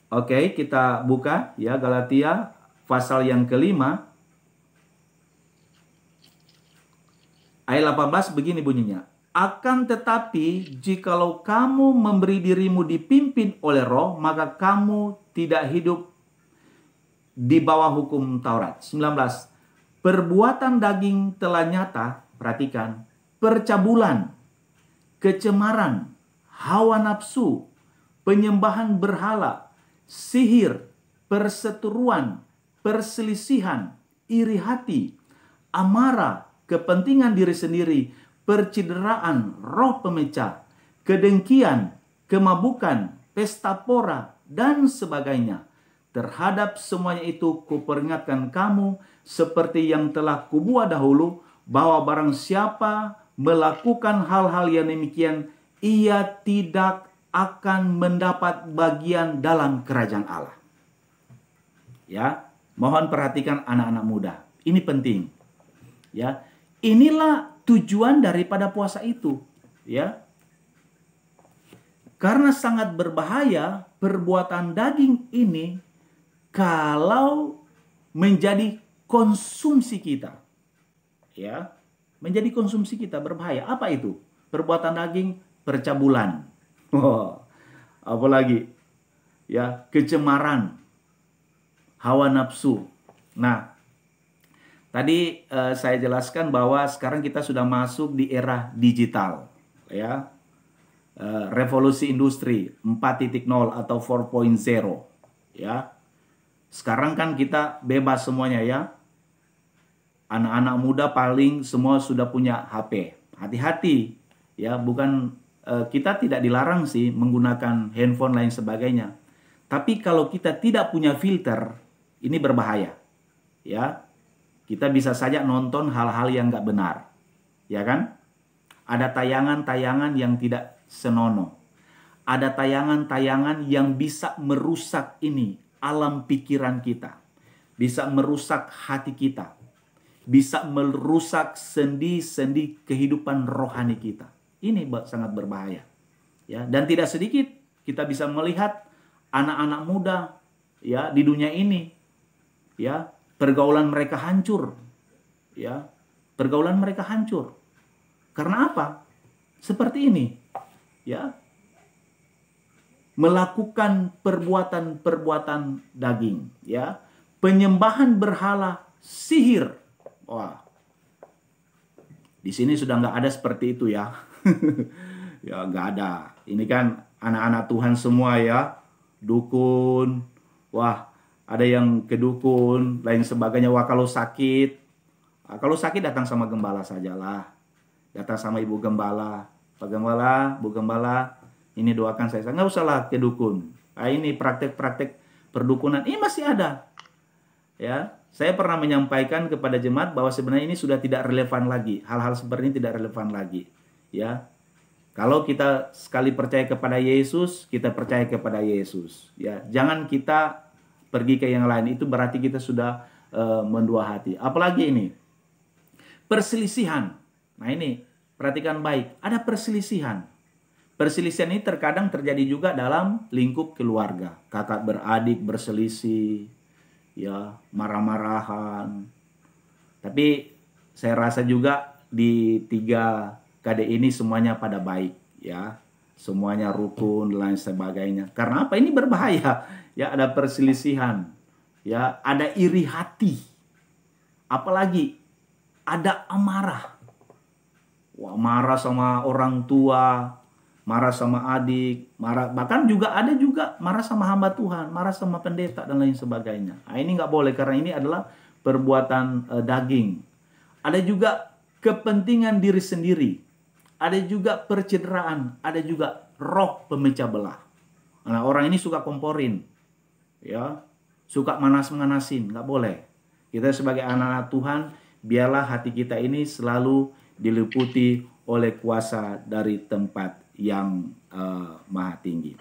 oke, kita buka ya Galatia pasal yang ke-5 ayat 18 begini bunyinya. Akan tetapi jikalau kamu memberi dirimu dipimpin oleh Roh, maka kamu tidak hidup di bawah hukum Taurat. 19. Perbuatan daging telah nyata, perhatikan, percabulan, kecemaran, hawa nafsu, penyembahan berhala, sihir, perseteruan, perselisihan, iri hati, amarah, kepentingan diri sendiri, percideraan, roh pemecah, kedengkian, kemabukan, pesta pora, dan sebagainya. Terhadap semuanya itu kuperingatkan kamu seperti yang telah kubuat dahulu, bahwa barang siapa melakukan hal-hal yang demikian, ia tidak akan mendapat bagian dalam kerajaan Allah. Ya, mohon perhatikan anak-anak muda. Ini penting. Ya, inilah tujuan daripada puasa itu, ya. Karena sangat berbahaya perbuatan daging ini kalau menjadi konsumsi kita. Ya, menjadi konsumsi kita berbahaya. Apa itu? Perbuatan daging, percabulan. Oh, apalagi ya, kecemaran, hawa nafsu. Nah, tadi saya jelaskan bahwa sekarang kita sudah masuk di era digital, ya. Revolusi industri 4.0 atau 4.0, ya. Sekarang kan kita bebas semuanya, ya. Anak-anak muda paling semua sudah punya HP. Hati-hati, ya. Bukan kita tidak dilarang sih menggunakan handphone lain sebagainya. Tapi kalau kita tidak punya filter, ini berbahaya, ya. Kita bisa saja nonton hal-hal yang nggak benar, ya kan? Ada tayangan-tayangan yang tidak senonoh. Ada tayangan-tayangan yang bisa merusak ini alam pikiran kita, bisa merusak hati kita, bisa merusak sendi-sendi kehidupan rohani kita. Ini sangat berbahaya, ya. Dan tidak sedikit kita bisa melihat anak-anak muda, ya, di dunia ini, ya, pergaulan mereka hancur, ya, pergaulan mereka hancur. Karena apa? Seperti ini, ya, melakukan perbuatan-perbuatan daging, ya, penyembahan berhala, sihir. Wah, di sini sudah nggak ada seperti itu, ya. Ya, nggak ada. Ini kan anak-anak Tuhan semua, ya, dukun. Wah, ada yang ke dukun, lain sebagainya. Wah, kalau sakit datang sama gembala sajalah. Datang sama ibu gembala. Pak Gembala, Bu Gembala, ini doakan saya. Nggak usahlah ke dukun. Nah, ini praktek-praktek perdukunan ini masih ada. Ya, saya pernah menyampaikan kepada jemaat bahwa sebenarnya ini sudah tidak relevan lagi. Hal-hal seperti ini tidak relevan lagi. Ya, Kalau kita sekali percaya kepada Yesus, kita percaya kepada Yesus. Ya, jangan kita pergi ke yang lain. Itu berarti kita sudah mendua hati. Apalagi ini perselisihan. Nah ini perhatikan baik. Ada perselisihan. Perselisihan ini terkadang terjadi juga dalam lingkup keluarga. Kakak beradik berselisih, ya marah-marahan. Tapi saya rasa juga di 3 KD ini semuanya pada baik, ya, semuanya rukun dan lain sebagainya. Karena apa? Ini berbahaya, ya, ada perselisihan, ya, ada iri hati, apalagi ada amarah. Wah, marah sama orang tua, marah sama adik, marah, bahkan juga ada juga marah sama hamba Tuhan, marah sama pendeta dan lain sebagainya. Nah, ini nggak boleh karena ini adalah perbuatan daging. Ada juga kepentingan diri sendiri. Ada juga percederaan, ada juga roh pemecah belah. Nah, orang ini suka komporin, ya, suka manas-manasin, nggak boleh. Kita sebagai anak-anak Tuhan, biarlah hati kita ini selalu diliputi oleh kuasa dari tempat yang maha tinggi.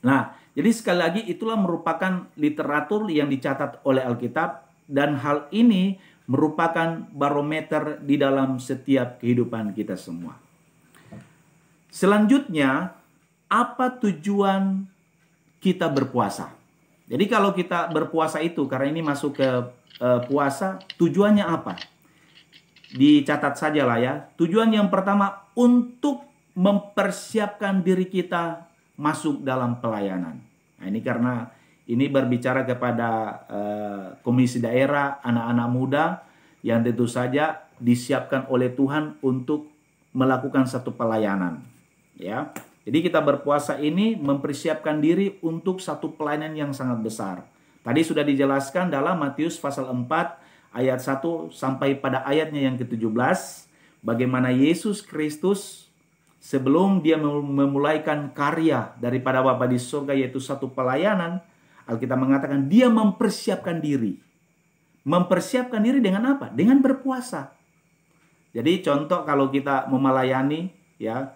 Nah, jadi sekali lagi itulah merupakan literatur yang dicatat oleh Alkitab, dan hal ini merupakan barometer di dalam setiap kehidupan kita semua. Selanjutnya, apa tujuan kita berpuasa? Jadi kalau kita berpuasa itu, karena ini masuk ke puasa, tujuannya apa? Dicatat saja lah ya. Tujuan yang pertama, untuk mempersiapkan diri kita masuk dalam pelayanan. Nah, ini karena ini berbicara kepada komisi daerah, anak-anak muda yang tentu saja disiapkan oleh Tuhan untuk melakukan satu pelayanan. Ya, jadi kita berpuasa ini mempersiapkan diri untuk satu pelayanan yang sangat besar. Tadi sudah dijelaskan dalam Matius pasal 4 ayat 1 sampai pada ayatnya yang ke-17. Bagaimana Yesus Kristus sebelum dia memulaikan karya daripada Bapa di surga, yaitu satu pelayanan, Alkitab mengatakan dia mempersiapkan diri. Mempersiapkan diri dengan apa? Dengan berpuasa. Jadi contoh kalau kita melayani, ya,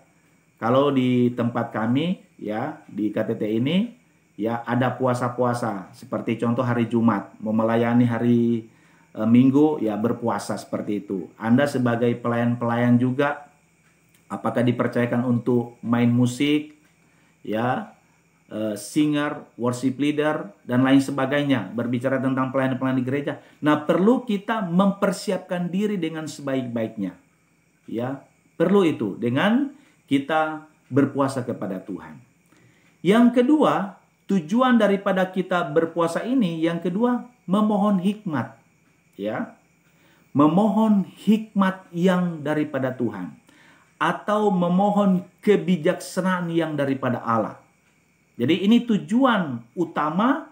kalau di tempat kami, ya, di KTT ini, ya, ada puasa-puasa. Seperti contoh hari Jumat, mau melayani hari Minggu, ya, berpuasa seperti itu. Anda sebagai pelayan-pelayan juga, apakah dipercayakan untuk main musik, ya, singer, worship leader, dan lain sebagainya, berbicara tentang pelayan-pelayan di gereja. Nah, perlu kita mempersiapkan diri dengan sebaik-baiknya, ya, perlu itu dengan kita berpuasa kepada Tuhan. Yang kedua, tujuan daripada kita berpuasa ini, yang kedua, memohon hikmat, ya, memohon hikmat yang daripada Tuhan, atau memohon kebijaksanaan yang daripada Allah. Jadi ini tujuan utama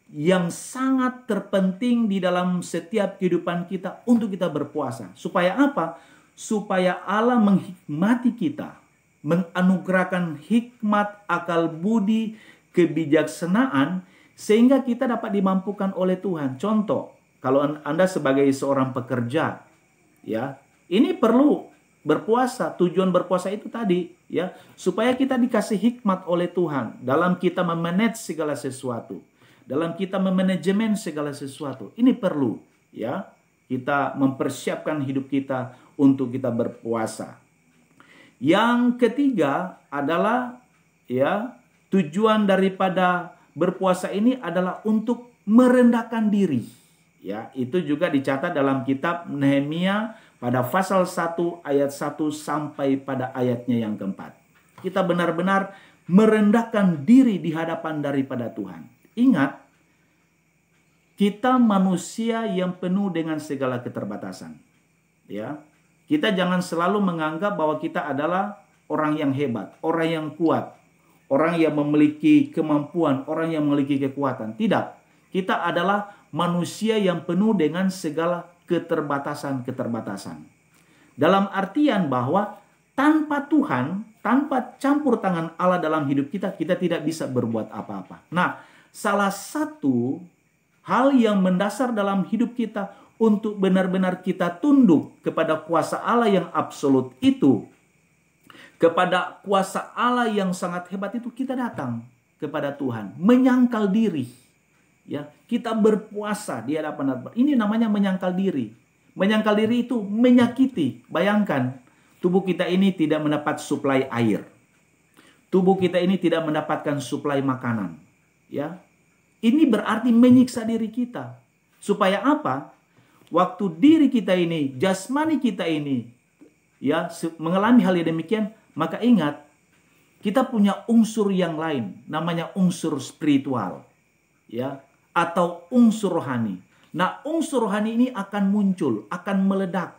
yang sangat terpenting di dalam setiap kehidupan kita untuk kita berpuasa. Supaya apa? Supaya Allah menghikmati kita, menganugerahkan hikmat, akal budi, kebijaksanaan, sehingga kita dapat dimampukan oleh Tuhan. Contoh, kalau Anda sebagai seorang pekerja, ya, ini perlu berpuasa. Tujuan berpuasa itu tadi, ya, supaya kita dikasih hikmat oleh Tuhan dalam kita memanage segala sesuatu, dalam kita memanajemen segala sesuatu. Ini perlu, ya, kita mempersiapkan hidup kita untuk kita berpuasa. Yang ketiga adalah, ya, tujuan daripada berpuasa ini adalah untuk merendahkan diri. Ya, itu juga dicatat dalam kitab Nehemia pada pasal 1 ayat 1 sampai pada ayatnya yang keempat. Kita benar-benar merendahkan diri di hadapan daripada Tuhan. Ingat, kita manusia yang penuh dengan segala keterbatasan. Ya, kita jangan selalu menganggap bahwa kita adalah orang yang hebat, orang yang kuat, orang yang memiliki kemampuan, orang yang memiliki kekuatan. Tidak, kita adalah manusia yang penuh dengan segala keterbatasan-keterbatasan. Dalam artian bahwa tanpa Tuhan, tanpa campur tangan Allah dalam hidup kita, kita tidak bisa berbuat apa-apa. Nah, salah satu hal yang mendasar dalam hidup kita untuk benar-benar kita tunduk kepada kuasa Allah yang absolut itu, kepada kuasa Allah yang sangat hebat itu, kita datang kepada Tuhan, menyangkal diri. Ya, kita berpuasa di hadapan Allah. Ini namanya menyangkal diri. Menyangkal diri itu menyakiti. Bayangkan, tubuh kita ini tidak mendapat suplai air. Tubuh kita ini tidak mendapatkan suplai makanan. Ya, ini berarti menyiksa diri kita. Supaya apa? Waktu diri kita ini, jasmani kita ini, ya, mengalami hal yang demikian, maka ingat, kita punya unsur yang lain, namanya unsur spiritual, ya, atau unsur rohani. Nah, unsur rohani ini akan muncul, akan meledak,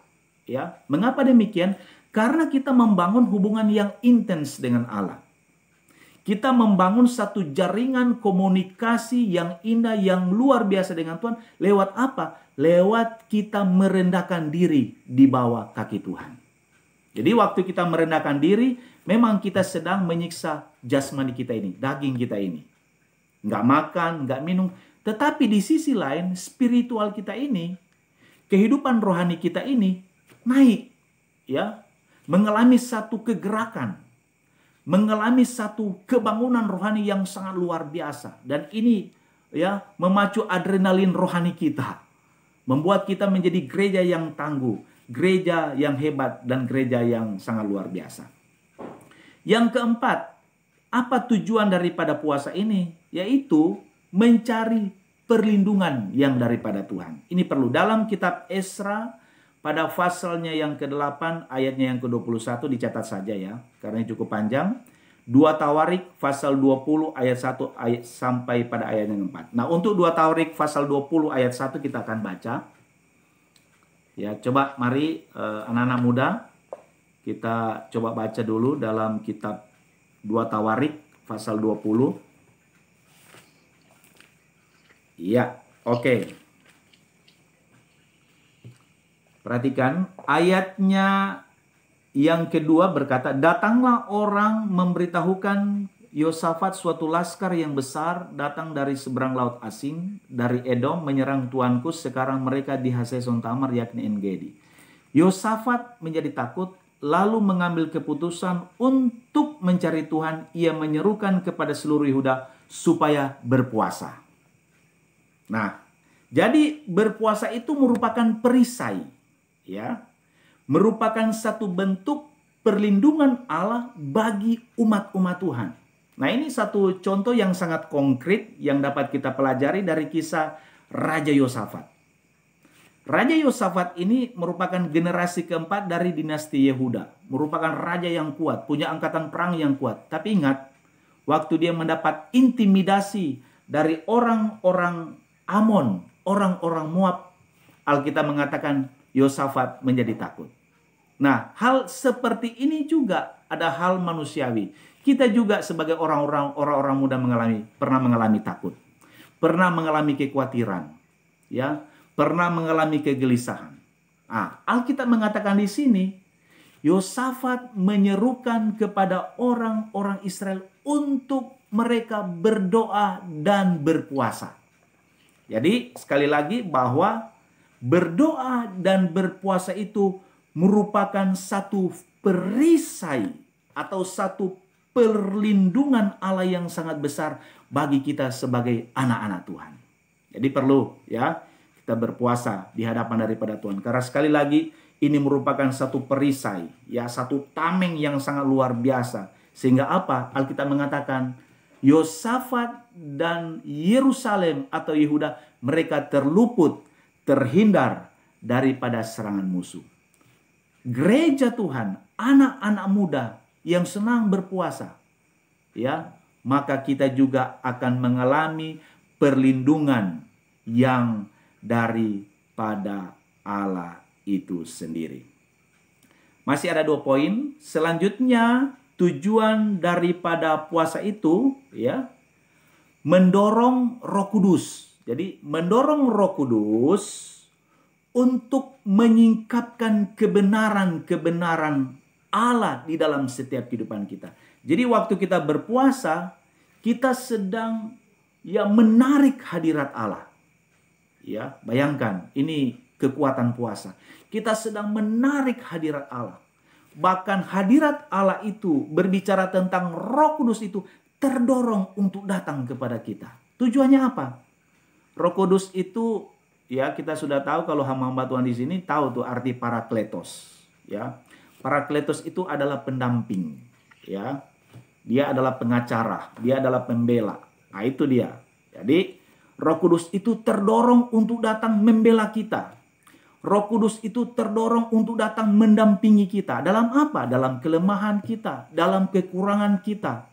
ya. Mengapa demikian? Karena kita membangun hubungan yang intens dengan Allah. Kita membangun satu jaringan komunikasi yang indah, yang luar biasa dengan Tuhan. Lewat apa? Lewat kita merendahkan diri di bawah kaki Tuhan. Jadi waktu kita merendahkan diri, memang kita sedang menyiksa jasmani kita ini, daging kita ini. Nggak makan, nggak minum. Tetapi di sisi lain, spiritual kita ini, kehidupan rohani kita ini naik, ya, mengalami satu kegerakan, mengalami satu kebangunan rohani yang sangat luar biasa. Dan ini, ya, memacu adrenalin rohani kita, membuat kita menjadi gereja yang tangguh, gereja yang hebat, dan gereja yang sangat luar biasa. Yang keempat, apa tujuan daripada puasa ini? Yaitu mencari perlindungan yang daripada Tuhan. Ini perlu. Dalam kitab Esra, pada pasalnya yang ke-8, ayatnya yang ke-21, dicatat saja ya, karena ini cukup panjang. 2 Tawarik pasal 20 ayat 1 sampai pada ayat yang 4. Nah, untuk 2 Tawarik pasal 20 ayat 1 kita akan baca. Ya, coba mari anak-anak muda kita coba baca dulu dalam kitab 2 Tawarik pasal 20. Ya, oke. Perhatikan ayatnya yang kedua berkata, datanglah orang memberitahukan Yosafat suatu laskar yang besar datang dari seberang laut asing, dari Edom menyerang tuanku, sekarang mereka di Haseson Tamar yakni En-Gedi. Yosafat menjadi takut, lalu mengambil keputusan untuk mencari Tuhan. Ia menyerukan kepada seluruh Yehuda supaya berpuasa. Nah, jadi berpuasa itu merupakan perisai, ya, merupakan satu bentuk perlindungan Allah bagi umat-umat Tuhan. Nah, ini satu contoh yang sangat konkret yang dapat kita pelajari dari kisah Raja Yosafat. Raja Yosafat ini merupakan generasi keempat dari dinasti Yehuda, merupakan raja yang kuat, punya angkatan perang yang kuat. Tapi ingat, waktu dia mendapat intimidasi dari orang-orang Amon, orang-orang Moab, Alkitab mengatakan Yosafat menjadi takut. Nah, hal seperti ini juga ada hal manusiawi. Kita juga sebagai orang-orang muda pernah mengalami takut, pernah mengalami kekhawatiran, ya, pernah mengalami kegelisahan. Nah, Alkitab mengatakan di sini, Yosafat menyerukan kepada orang-orang Israel untuk mereka berdoa dan berpuasa. Jadi sekali lagi bahwa berdoa dan berpuasa itu merupakan satu perisai atau satu perlindungan Allah yang sangat besar bagi kita sebagai anak-anak Tuhan. Jadi perlu ya kita berpuasa di hadapan daripada Tuhan. Karena sekali lagi ini merupakan satu perisai, ya, satu tameng yang sangat luar biasa. Sehingga apa? Alkitab mengatakan Yosafat dan Yerusalem atau Yehuda, mereka terluput, terhindar daripada serangan musuh. Gereja Tuhan, anak-anak muda yang senang berpuasa, ya, maka kita juga akan mengalami perlindungan yang daripada Allah itu sendiri. Masih ada 2 poin. Selanjutnya, tujuan daripada puasa itu, ya, mendorong Roh Kudus. Jadi mendorong Roh Kudus untuk menyingkapkan kebenaran-kebenaran Allah di dalam setiap kehidupan kita. Jadi waktu kita berpuasa, kita sedang ya menarik hadirat Allah. Ya, bayangkan ini kekuatan puasa. Kita sedang menarik hadirat Allah. bahkan hadirat Allah itu berbicara tentang Roh Kudus itu terdorong untuk datang kepada kita. Tujuannya apa? Roh Kudus itu, ya kita sudah tahu, kalau hamba-hamba Tuhan di sini tahu tuh arti parakletos, ya. Parakletos itu adalah pendamping, ya. Dia adalah pengacara, dia adalah pembela. Nah, itu dia. Jadi Roh Kudus itu terdorong untuk datang membela kita. Roh Kudus itu terdorong untuk datang mendampingi kita. Dalam apa? Dalam kelemahan kita, dalam kekurangan kita,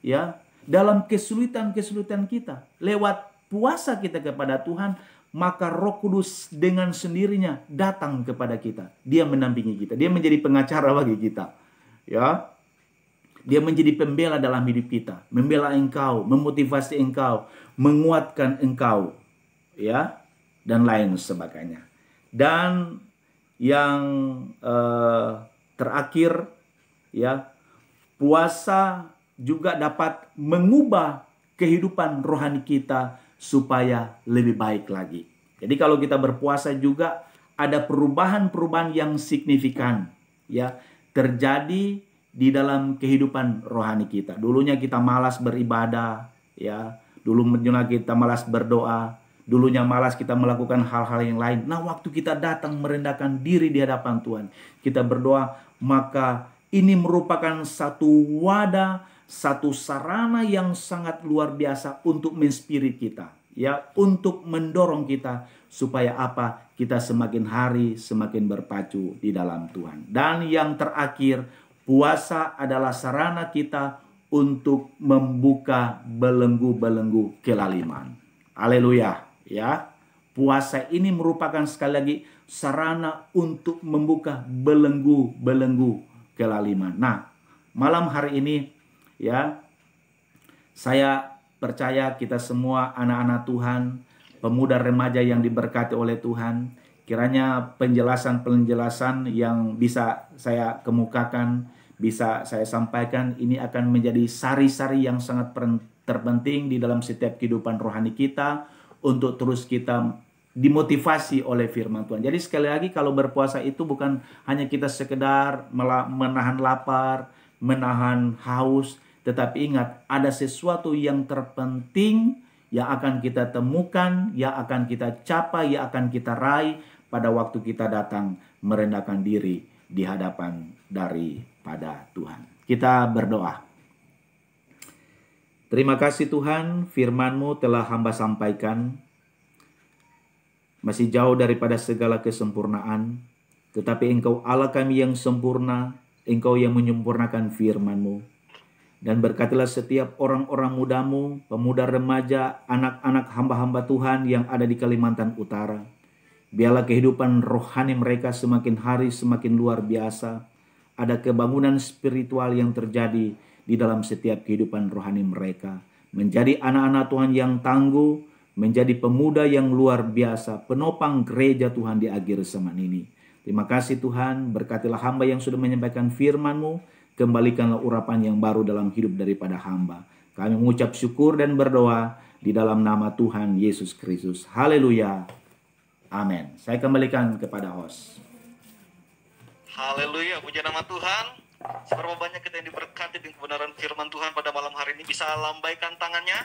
ya, dalam kesulitan-kesulitan kita. Lewat puasa kita kepada Tuhan, maka Roh Kudus dengan sendirinya datang kepada kita. Dia mendampingi kita. Dia menjadi pengacara bagi kita, ya. Dia menjadi pembela dalam hidup kita, membela engkau, memotivasi engkau, menguatkan engkau, ya, dan lain sebagainya. Dan yang terakhir, ya, puasa juga dapat mengubah kehidupan rohani kita supaya lebih baik lagi. Jadi kalau kita berpuasa juga ada perubahan-perubahan yang signifikan, ya, terjadi di dalam kehidupan rohani kita. Dulunya kita malas beribadah, ya. Dulunya kita malas berdoa, dulunya malas kita melakukan hal-hal yang lain. Nah, waktu kita datang merendahkan diri di hadapan Tuhan, kita berdoa, maka ini merupakan satu wadah, satu sarana yang sangat luar biasa untuk menspirit kita, ya, untuk mendorong kita supaya apa? Kita semakin hari semakin berpacu di dalam Tuhan. Dan yang terakhir, puasa adalah sarana kita untuk membuka belenggu-belenggu kelaliman. Haleluya, ya. Puasa ini merupakan sekali lagi sarana untuk membuka belenggu-belenggu kelaliman. Nah, malam hari ini, ya, saya percaya kita semua anak-anak Tuhan, pemuda remaja yang diberkati oleh Tuhan, kiranya penjelasan-penjelasan yang bisa saya kemukakan, bisa saya sampaikan, ini akan menjadi sari-sari yang sangat terpenting di dalam setiap kehidupan rohani kita, untuk terus kita dimotivasi oleh firman Tuhan. Jadi sekali lagi, kalau berpuasa itu bukan hanya kita sekedar menahan lapar, menahan haus, tetapi ingat, ada sesuatu yang terpenting yang akan kita temukan, yang akan kita capai, yang akan kita raih pada waktu kita datang merendahkan diri di hadapan daripada Tuhan. Kita berdoa. Terima kasih Tuhan, firman-Mu telah hamba sampaikan. Masih jauh daripada segala kesempurnaan, tetapi Engkau Allah kami yang sempurna, Engkau yang menyempurnakan firman-Mu. Dan berkatilah setiap orang-orang muda-Mu, pemuda remaja, anak-anak hamba-hamba Tuhan yang ada di Kalimantan Utara. Biarlah kehidupan rohani mereka semakin hari semakin luar biasa. Ada kebangunan spiritual yang terjadi di dalam setiap kehidupan rohani mereka. Menjadi anak-anak Tuhan yang tangguh, menjadi pemuda yang luar biasa, penopang gereja Tuhan di akhir zaman ini. Terima kasih Tuhan, berkatilah hamba yang sudah menyampaikan firman-Mu, kembalikanlah urapan yang baru dalam hidup daripada hamba. Kami mengucap syukur dan berdoa di dalam nama Tuhan Yesus Kristus. Haleluya. Amin. Saya kembalikan kepada host. Haleluya, puji nama Tuhan. Seberapa banyak kita yang diberkati dengan kebenaran firman Tuhan pada malam hari ini, bisa lambaikan tangannya.